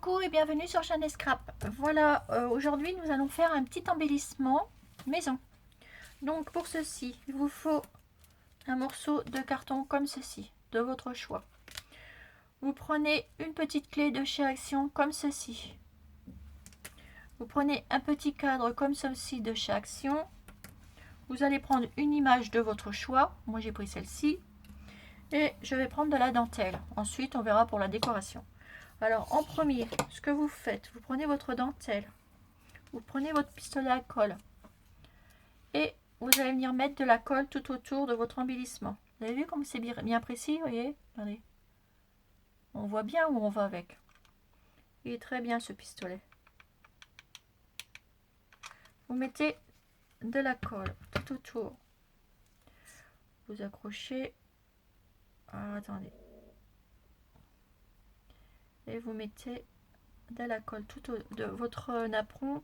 Coucou et bienvenue sur Chanel Scrap. Voilà, aujourd'hui nous allons faire un petit embellissement maison. Donc pour ceci, il vous faut un morceau de carton comme ceci, de votre choix. Vous prenez une petite clé de chez Action comme ceci. Vous prenez un petit cadre comme ceci de chez Action. Vous allez prendre une image de votre choix. Moi j'ai pris celle-ci. Et je vais prendre de la dentelle. Ensuite on verra pour la décoration. Alors en premier, ce que vous faites, vous prenez votre dentelle, vous prenez votre pistolet à colle et vous allez venir mettre de la colle tout autour de votre embellissement. Vous avez vu comme c'est bien précis, vous voyez? Regardez. On voit bien où on va avec. Il est très bien ce pistolet. Vous mettez de la colle tout autour. Vous accrochez. Ah, attendez. Et vous mettez de la colle tout de votre napperon,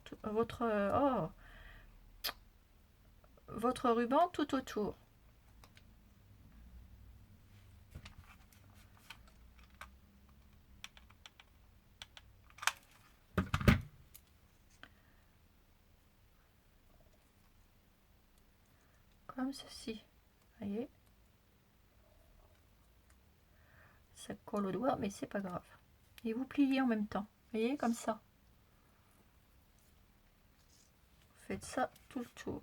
votre ruban tout autour. Comme ceci. Voyez, ça colle au doigt, mais c'est pas grave. Et vous pliez en même temps. Voyez, comme ça. Vous faites ça tout le tour.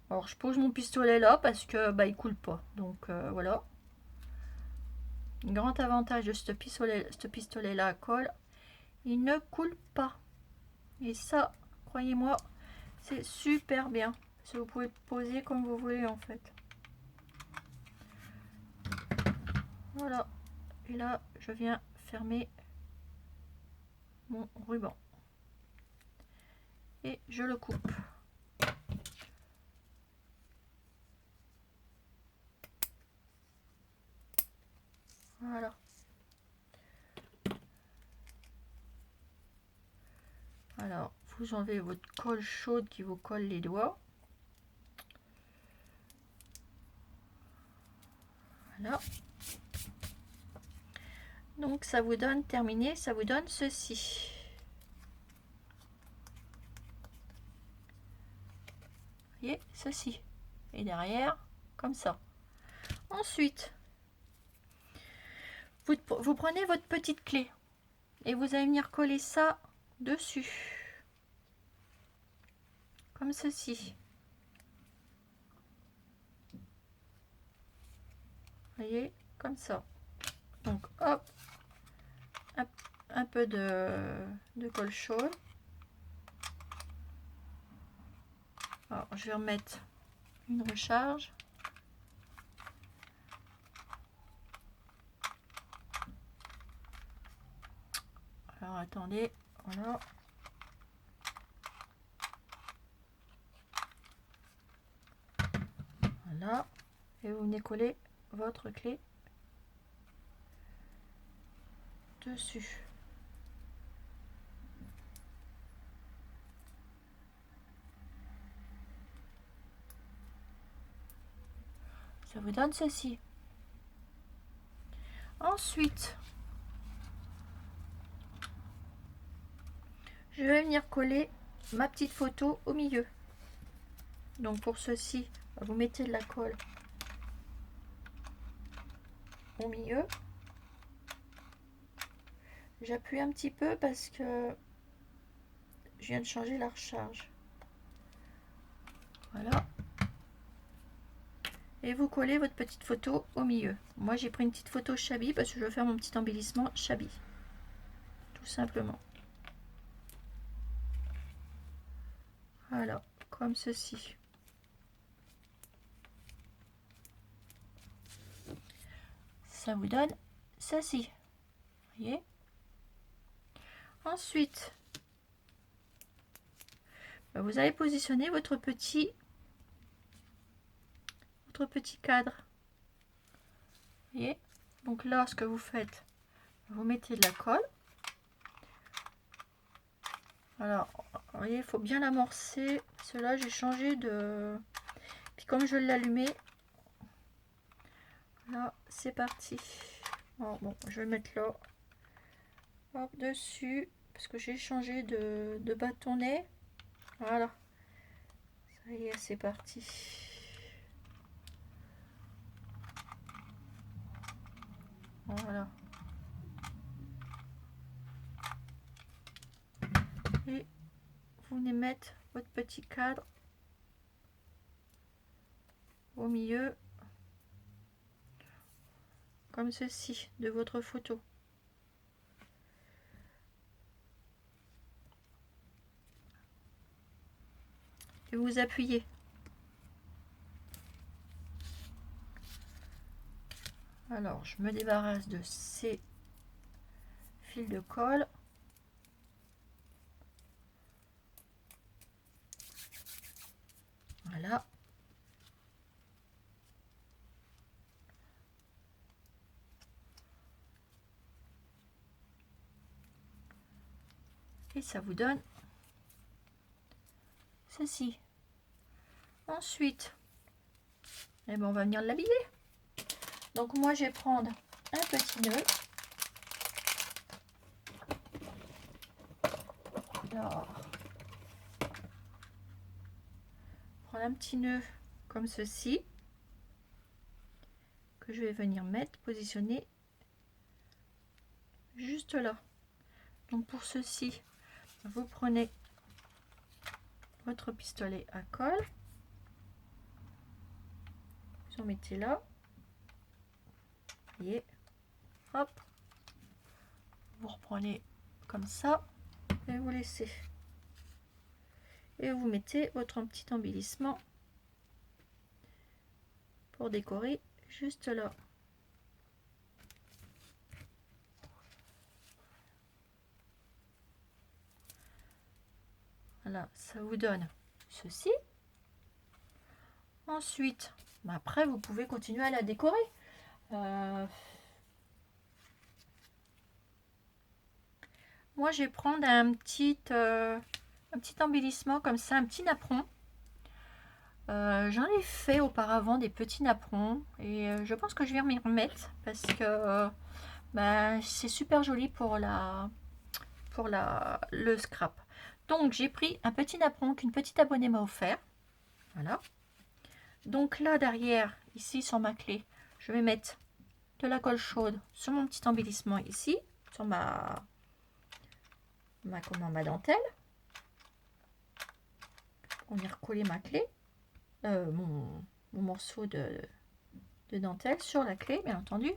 Alors je pose mon pistolet là parce que bah il coule pas. Donc voilà. Le grand avantage de ce pistolet là à colle, il ne coule pas. Et ça, croyez-moi, c'est super bien. Parce que vous pouvez le poser comme vous voulez en fait. Voilà. Et là, je viens fermer mon ruban. Et je le coupe. Voilà. Alors, vous enlevez votre colle chaude qui vous colle les doigts. Voilà. Donc, ça vous donne, terminé, ça vous donne ceci. Vous voyez, ceci. Et derrière, comme ça. Ensuite, vous prenez votre petite clé et vous allez venir coller ça dessus. Comme ceci. Vous voyez, comme ça. Donc, hop, un peu de colle chaude. Alors, je vais remettre une recharge. Alors, attendez, voilà. Voilà. Et vous venez coller votre clé dessus. Ça vous donne ceci. Ensuite, je vais venir coller ma petite photo au milieu. Donc pour ceci, vous mettez de la colle au milieu. J'appuie un petit peu parce que je viens de changer la recharge. Voilà. Et vous collez votre petite photo au milieu. Moi j'ai pris une petite photo Shabby parce que je veux faire mon petit embellissement Shabby. Tout simplement. Voilà, comme ceci. Ça vous donne ceci. Vous voyez? Ensuite, vous allez positionner votre petit cadre. Vous voyez? Donc là, ce que vous faites, vous mettez de la colle. Alors, vous voyez, il faut bien l'amorcer. Cela, j'ai changé de... Puis comme je l'ai allumé, là, c'est parti. Alors, bon, je vais le mettre là. Hop, dessus. Parce que j'ai changé de bâtonnet. Voilà. Ça y est, c'est parti. Voilà. Et vous venez mettre votre petit cadre au milieu. Comme ceci, de votre photo. Et vous appuyez. Alors, je me débarrasse de ces fils de colle. Voilà. Et ça vous donne ceci. Ensuite, eh ben, on va venir l'habiller. Donc moi, je vais prendre un petit nœud. Alors, prendre un petit nœud comme ceci, que je vais venir mettre, positionner juste là. Donc pour ceci, vous prenez votre pistolet à colle, vous en mettez là, et hop, vous reprenez comme ça, et vous laissez. Et vous mettez votre petit embellissement pour décorer juste là. Voilà, ça vous donne ceci. Ensuite, après vous pouvez continuer à la décorer. Moi, je vais prendre un petit embellissement comme ça, un petit napperon. J'en ai fait auparavant des petits napperons et je pense que je vais m'y remettre parce que c'est super joli pour le scrap. Donc j'ai pris un petit napperon qu'une petite abonnée m'a offert. Voilà. Donc là derrière, ici sur ma clé, je vais mettre de la colle chaude sur mon petit embellissement ici, sur ma dentelle. On y recoller ma clé, mon morceau de dentelle sur la clé, bien entendu.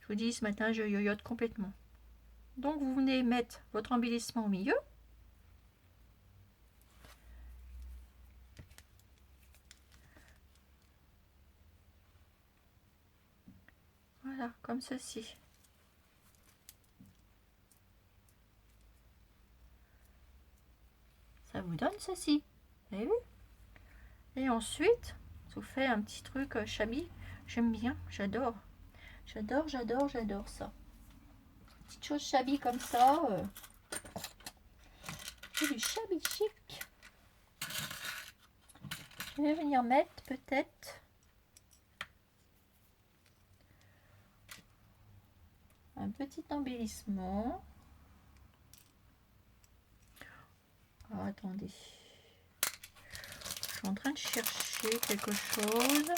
Je vous dis, ce matin, je yoyote complètement. Donc, vous venez mettre votre embellissement au milieu. Voilà, comme ceci. Ça vous donne ceci. Vous avez vu? Et ensuite, je vous fais un petit truc shabby. J'aime bien, j'adore. J'adore ça. Petite chose shabby comme ça. C'est du shabby chic. Je vais venir mettre peut-être un petit embellissement. Oh, attendez. Je suis en train de chercher quelque chose.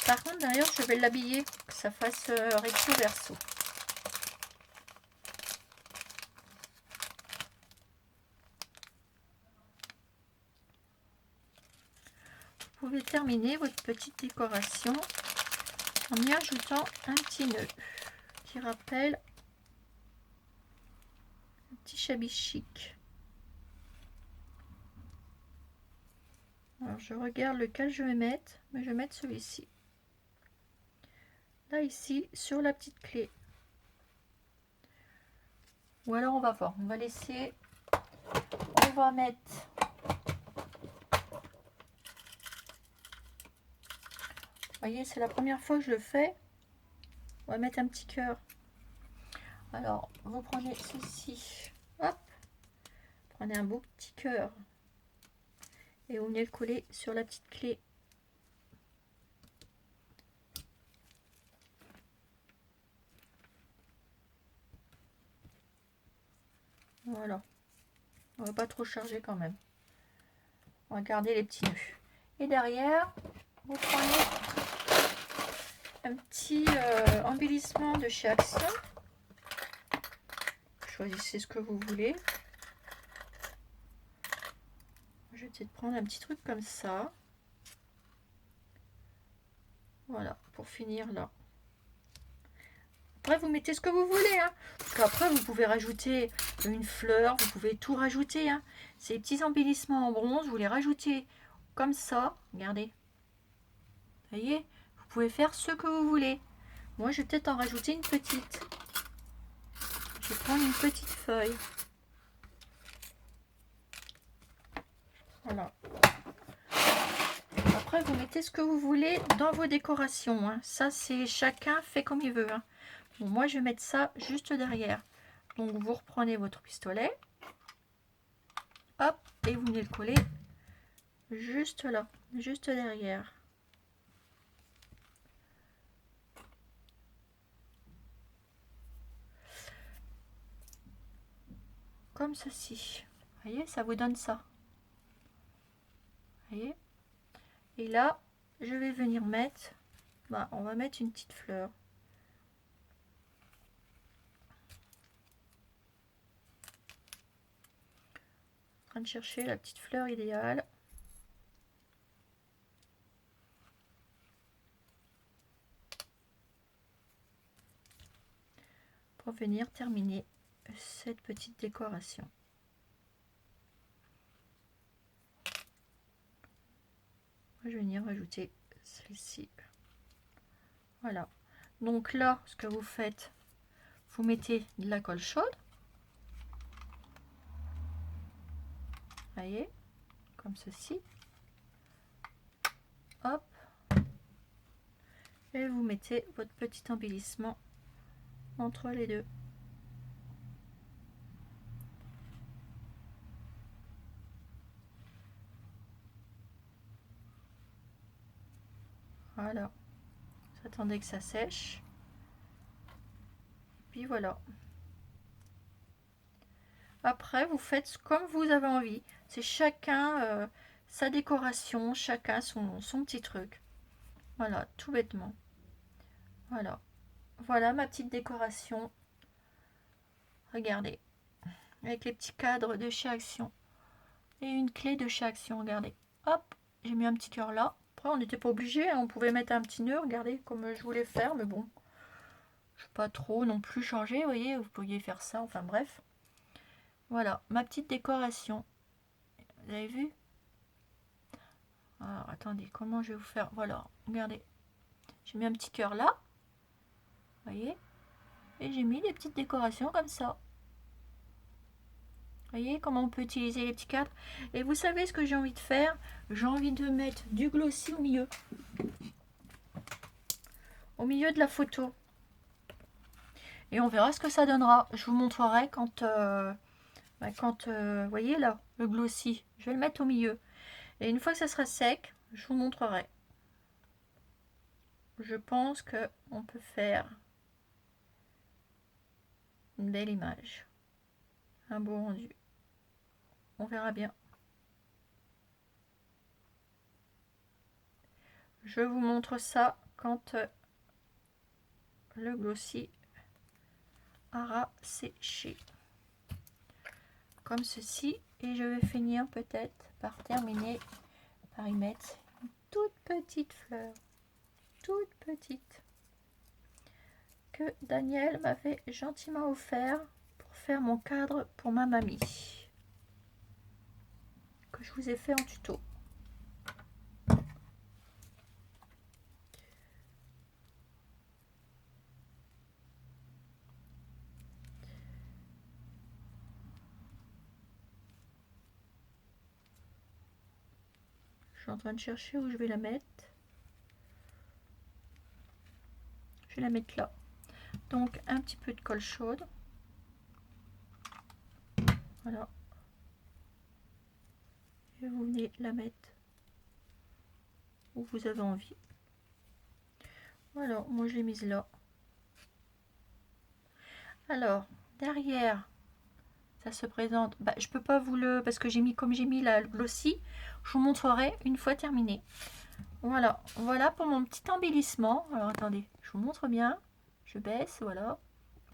Par contre, d'ailleurs, je vais l'habiller, que ça fasse recto verso. Vous pouvez terminer votre petite décoration en y ajoutant un petit nœud qui rappelle un petit shabby chic. Alors, je regarde lequel je vais mettre, mais je vais mettre celui-ci. Là, ici, sur la petite clé. Ou alors, on va voir. On va laisser... On va mettre... Vous voyez, c'est la première fois que je le fais. On va mettre un petit cœur. Alors, vous prenez ceci. Hop. Prenez un beau petit cœur. Et vous venez le coller sur la petite clé. Voilà. On va pas trop charger quand même. On va garder les petits nœuds. Et derrière, vous prenez un petit embellissement de chez Action. Choisissez ce que vous voulez. Je vais peut-être prendre un petit truc comme ça. Voilà, pour finir là. Après, vous mettez ce que vous voulez. Hein. Parce qu'après, vous pouvez rajouter une fleur. Vous pouvez tout rajouter. Hein. Ces petits embellissements en bronze, vous les rajoutez comme ça. Regardez. Vous voyez, vous pouvez faire ce que vous voulez. Moi, je vais peut-être en rajouter une petite. Je vais prendre une petite feuille. Voilà. Après, vous mettez ce que vous voulez dans vos décorations. Hein. Ça, c'est chacun fait comme il veut. Hein. Bon, moi, je vais mettre ça juste derrière. Donc, vous reprenez votre pistolet. Hop, et vous venez le coller juste là, juste derrière. Comme ceci. Vous voyez, ça vous donne ça. Vous voyez? Et là, je vais venir mettre, on va mettre une petite fleur. En train de chercher la petite fleur idéale. Pour venir terminer cette petite décoration. Je vais venir rajouter celle-ci. Voilà. Donc là, ce que vous faites, vous mettez de la colle chaude. Vous voyez, comme ceci. Hop. Et vous mettez votre petit embellissement entre les deux. Voilà. Vous attendez que ça sèche. Puis voilà. Après, vous faites comme vous avez envie. C'est chacun sa décoration, chacun son petit truc. Voilà, tout bêtement. Voilà. Voilà ma petite décoration. Regardez. Avec les petits cadres de chez Action. Et une clé de chez Action. Regardez. Hop, j'ai mis un petit cœur là. Après, on n'était pas obligé. Hein, on pouvait mettre un petit nœud. Regardez, comme je voulais faire. Mais bon, je ne vais pas trop non plus changer. Vous voyez, vous pourriez faire ça. Enfin bref. Voilà, ma petite décoration. Vous avez vu? Alors, attendez, comment je vais vous faire? Voilà, regardez. J'ai mis un petit cœur là. Vous voyez? Et j'ai mis des petites décorations comme ça. Vous voyez comment on peut utiliser les petits cadres? Et vous savez ce que j'ai envie de faire? J'ai envie de mettre du glossy au milieu. Au milieu de la photo. Et on verra ce que ça donnera. Je vous montrerai quand... vous voyez là, le glossy. Je vais le mettre au milieu. Et une fois que ça sera sec, je vous montrerai. Je pense que on peut faire une belle image. Un beau rendu. On verra bien. Je vous montre ça quand le glossy aura séché. Comme ceci. Et je vais finir peut-être par terminer par y mettre une toute petite fleur. Toute petite. Que Daniel m'avait gentiment offert pour faire mon cadre pour ma mamie. Que je vous ai fait en tuto. Je suis en train de chercher où je vais la mettre. Je vais la mettre là. Donc un petit peu de colle chaude. Voilà. Et vous venez la mettre où vous avez envie. Alors, moi je l'ai mise là. Alors, derrière, ça se présente. Bah, je peux pas vous le... Parce que j'ai mis, comme j'ai mis la glossy, je vous montrerai une fois terminé. Voilà, voilà pour mon petit embellissement. Alors, attendez, je vous montre bien. Je baisse, voilà.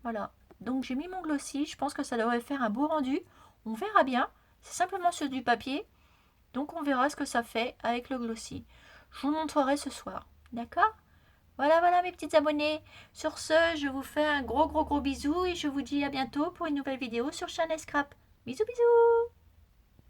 Voilà. Donc, j'ai mis mon glossy. Je pense que ça devrait faire un beau rendu. On verra bien. C'est simplement sur du papier. Donc, on verra ce que ça fait avec le glossy. Je vous montrerai ce soir. D'accord ? Voilà, voilà mes petits abonnés. Sur ce, je vous fais un gros bisou et je vous dis à bientôt pour une nouvelle vidéo sur Chanel Scrap. Bisous, bisous.